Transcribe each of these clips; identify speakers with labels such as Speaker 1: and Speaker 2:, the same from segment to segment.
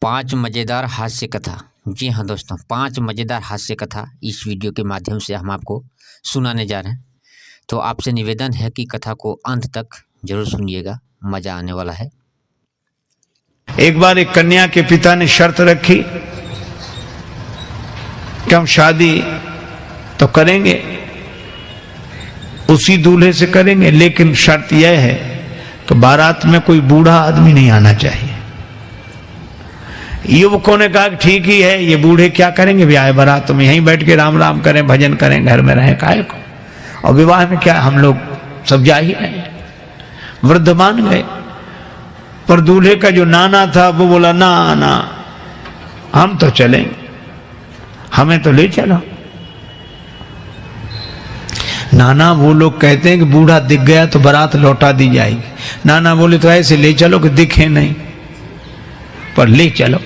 Speaker 1: 5 मज़ेदार हास्य कथा। जी हाँ दोस्तों, 5 मज़ेदार हास्य कथा इस वीडियो के माध्यम से हम आपको सुनाने जा रहे हैं। तो आपसे निवेदन है कि कथा को अंत तक जरूर सुनिएगा, मज़ा आने वाला है।
Speaker 2: एक बार एक कन्या के पिता ने शर्त रखी कि हम शादी तो करेंगे, उसी दूल्हे से करेंगे, लेकिन शर्त यह है कि बारात में कोई बूढ़ा आदमी नहीं आना चाहिए। युवकों ने कहा कि ठीक ही है, ये बूढ़े क्या करेंगे ब्याह बारात में, यहीं बैठ के राम राम करें, भजन करें, घर में रहें, काहे को, और विवाह में क्या हम लोग सब जा ही रहे। वृद्ध मान गए, पर दूल्हे का जो नाना था वो बोला ना ना, हम तो चलेंगे, हमें तो ले चलो। नाना वो लोग कहते हैं कि बूढ़ा दिख गया तो बारात लौटा दी जाएगी। नाना बोले तो ऐसे ले चलो कि दिखे नहीं, पर ले चलो।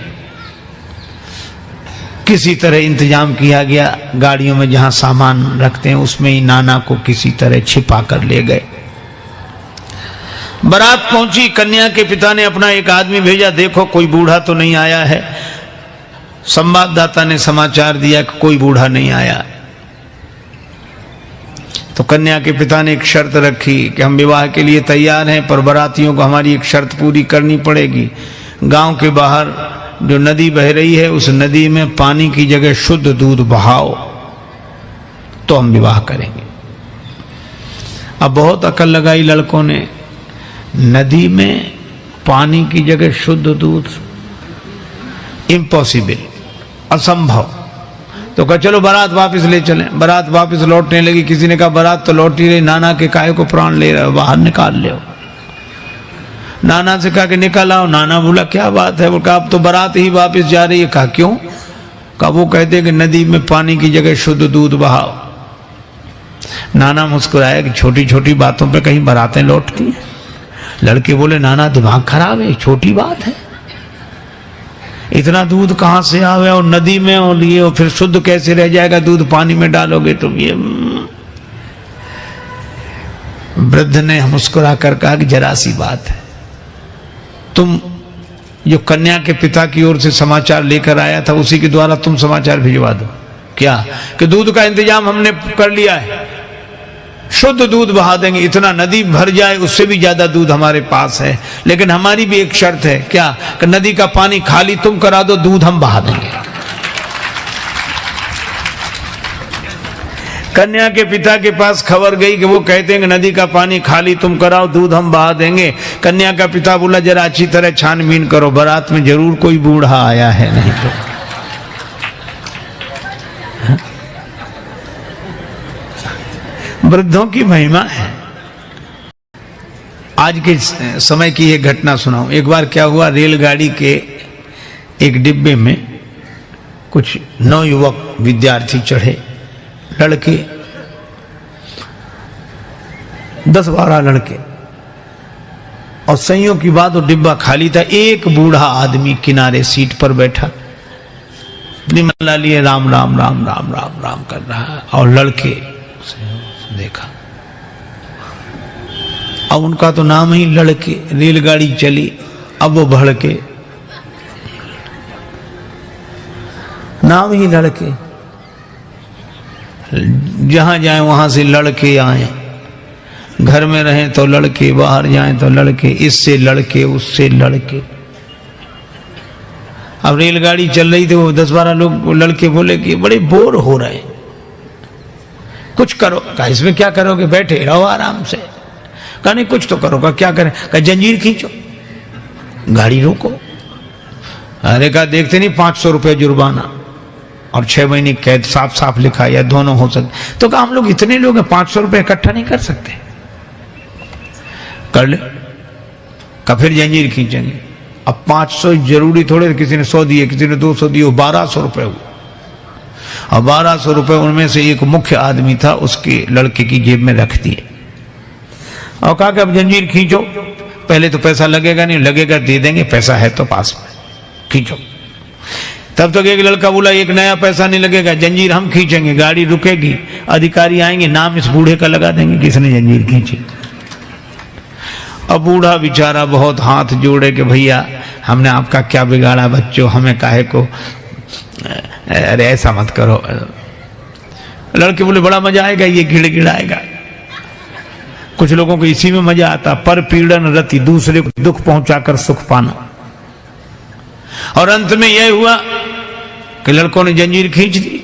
Speaker 2: किसी तरह इंतजाम किया गया, गाड़ियों में जहां सामान रखते हैं उसमें ही नाना को किसी तरह छिपा कर ले गए। बारात पहुंची, कन्या के पिता ने अपना एक आदमी भेजा, देखो कोई बूढ़ा तो नहीं आया है। संवाददाता ने समाचार दिया कि कोई बूढ़ा नहीं आया। तो कन्या के पिता ने एक शर्त रखी कि हम विवाह के लिए तैयार हैं, पर बारातियों को हमारी एक शर्त पूरी करनी पड़ेगी। गांव के बाहर जो नदी बह रही है, उस नदी में पानी की जगह शुद्ध दूध बहाओ तो हम विवाह करेंगे। अब बहुत अकल लगाई लड़कों ने, नदी में पानी की जगह शुद्ध दूध, इम्पॉसिबल, असंभव। तो कहा चलो बारात वापस ले चलें। बारात वापस लौटने लगी। किसी ने कहा बारात तो लौट ही रही, नाना के काहे को प्राण ले रहे हो, बाहर निकाल ले। नाना से कहा कि निकल आओ। नाना बोला क्या बात है, वो कहा अब तो बारात ही वापस जा रही है। कहा क्यों? कहा वो कहते कि नदी में पानी की जगह शुद्ध दूध बहाओ। नाना मुस्कुराया कि छोटी छोटी बातों पे कहीं बारातें लौटती हैं। लड़के बोले नाना दिमाग खराब है, छोटी बात है, इतना दूध कहां से आवे और नदी में और लिए, और फिर शुद्ध कैसे रह जाएगा, दूध पानी में डालोगे तुम। ये वृद्ध ने मुस्कुरा कर कहा कि जरा सी बात है, तुम जो कन्या के पिता की ओर से समाचार लेकर आया था उसी के द्वारा तुम समाचार भिजवा दो। क्या? कि दूध का इंतजाम हमने कर लिया है, शुद्ध दूध बहा देंगे, इतना नदी भर जाए उससे भी ज्यादा दूध हमारे पास है, लेकिन हमारी भी एक शर्त है। क्या? कि नदी का पानी खाली तुम करा दो, दूध हम बहा देंगे। कन्या के पिता के पास खबर गई कि वो कहते हैं कि नदी का पानी खाली तुम कराओ, दूध हम बहा देंगे। कन्या का पिता बोला जरा अच्छी तरह छानबीन करो, बारात में जरूर कोई बूढ़ा आया है, नहीं तो। वृद्धों की महिमा है। आज के समय की एक घटना सुनाऊं। एक बार क्या हुआ, रेलगाड़ी के एक डिब्बे में कुछ नवयुवक विद्यार्थी चढ़े, लड़के 10-12 लड़के, और संयोग की बात वो डिब्बा खाली था। एक बूढ़ा आदमी किनारे सीट पर बैठा अपनी मल्ला लिए राम राम राम राम राम राम कर रहा है, और लड़के देखा। अब उनका तो नाम ही लड़के। रेलगाड़ी चली, अब वो भड़के, नाम ही लड़के, जहां जाए वहां से लड़के आए, घर में रहें तो लड़के, बाहर जाएं तो लड़के, इससे लड़के उससे लड़के। अब रेलगाड़ी चल रही थी, वो 10-12 लोग लड़के बोले कि बड़े बोर हो रहे, कुछ करो। कहा इसमें क्या करोगे, बैठे रहो आराम से। कहा नहीं कुछ तो करो। कहा क्या करें? कहा जंजीर खींचो, गाड़ी रोको। अरे कहा देखते नहीं 500 रुपये जुर्माना और 6 महीने कैद, साफ साफ लिखा, या दोनों हो सकते। तो कहा हम लोग इतने लोग हैं, 500 रुपये इकट्ठा नहीं कर सकते। कर ले। कहा फिर जंजीर खींचेंगे। अब 500 जरूरी थोड़े, किसी ने 100 दिए, किसी ने 200 दिए, 1200 रुपये हुए। और 1200 रुपये उनमें से एक मुख्य आदमी था, उसके लड़के की जेब में रख दिए और कहा कि अब जंजीर खींचो। पहले तो पैसा लगेगा नहीं, लगेगा दे देंगे, पैसा है तो पास में, खींचो। तब तक एक लड़का बोला एक नया पैसा नहीं लगेगा, जंजीर हम खींचेंगे, गाड़ी रुकेगी, अधिकारी आएंगे, नाम इस बूढ़े का लगा देंगे किसने जंजीर खींची। अब बूढ़ा बेचारा बहुत हाथ जोड़े कि भैया हमने आपका क्या बिगाड़ा बच्चों, हमें काहे को, अरे ऐसा मत करो। लड़के बोले बड़ा मजा आएगा, ये गिड़गिड़ाएगा। कुछ लोगों को इसी में मजा आता, पर पीड़न रति, दूसरे को दुख पहुंचाकर सुख पाना। और अंत में यह हुआ कि लड़कों ने जंजीर खींच दी।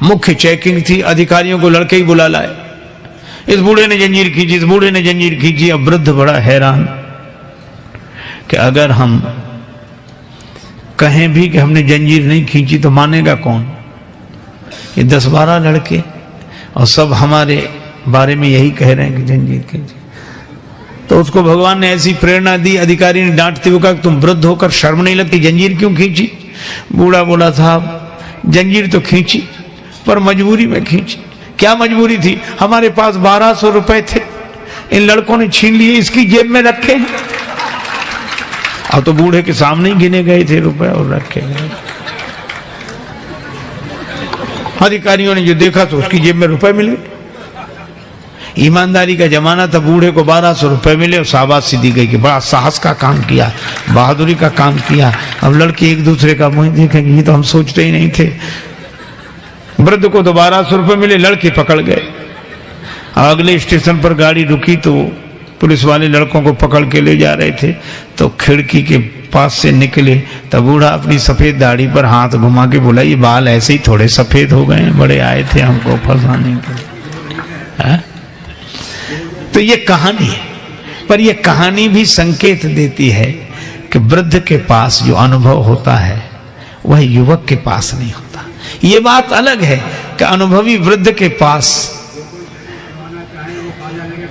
Speaker 2: मुख्य चेकिंग थी, अधिकारियों को लड़के ही बुला लाए। इस बूढ़े ने जंजीर खींची, इस बूढ़े ने जंजीर खींची। अब वृद्ध बड़ा हैरान कि अगर हम कहें भी कि हमने जंजीर नहीं खींची तो मानेगा कौन? ये 10-12 लड़के और सब हमारे बारे में यही कह रहे हैं कि जंजीर खींची। तो उसको भगवान ने ऐसी प्रेरणा दी, अधिकारी ने डांटते हुए कहा तुम वृद्ध होकर शर्म नहीं लगती, जंजीर क्यों खींची? बूढ़ा बोला साहब जंजीर तो खींची पर मजबूरी में खींची। क्या मजबूरी थी? हमारे पास 1200 रुपए थे, इन लड़कों ने छीन लिए, इसकी जेब में रखे। अब तो बूढ़े के सामने ही गिने गए थे रुपए और रखे गए। अधिकारियों ने जो देखा तो उसकी जेब में रुपए मिले। ईमानदारी का जमाना था, बूढ़े को 1200 रुपए मिले और शाबाशी दी गई कि बड़ा साहस का काम किया, बहादुरी का काम किया। अब लड़के एक दूसरे का मुंह देखेंगे, ये तो हम सोचते ही नहीं थे। वृद्ध को तो 1200 रुपए मिले, लड़के पकड़ गए। अगले स्टेशन पर गाड़ी रुकी तो पुलिस वाले लड़कों को पकड़ के ले जा रहे थे। तो खिड़की के पास से निकले तब बूढ़ा अपनी सफेद दाढ़ी पर हाथ घुमा के बोला, ये बाल ऐसे ही थोड़े सफेद हो गए, बड़े आए थे हमको फंसाने के लिए। तो ये कहानी है, पर ये कहानी भी संकेत देती है कि वृद्ध के पास जो अनुभव होता है वह युवक के पास नहीं होता। ये बात अलग है कि अनुभवी वृद्ध के पास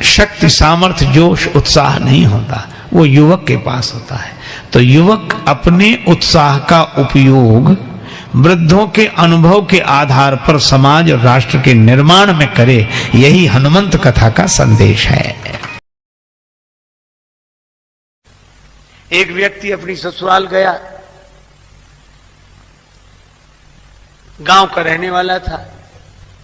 Speaker 2: शक्ति, सामर्थ्य, जोश, उत्साह नहीं होता, वो युवक के पास होता है। तो युवक अपने उत्साह का उपयोग वृद्धों के अनुभव के आधार पर समाज और राष्ट्र के निर्माण में करे, यही हनुमंत कथा का संदेश है। एक व्यक्ति अपनी ससुराल गया, गांव का रहने वाला था।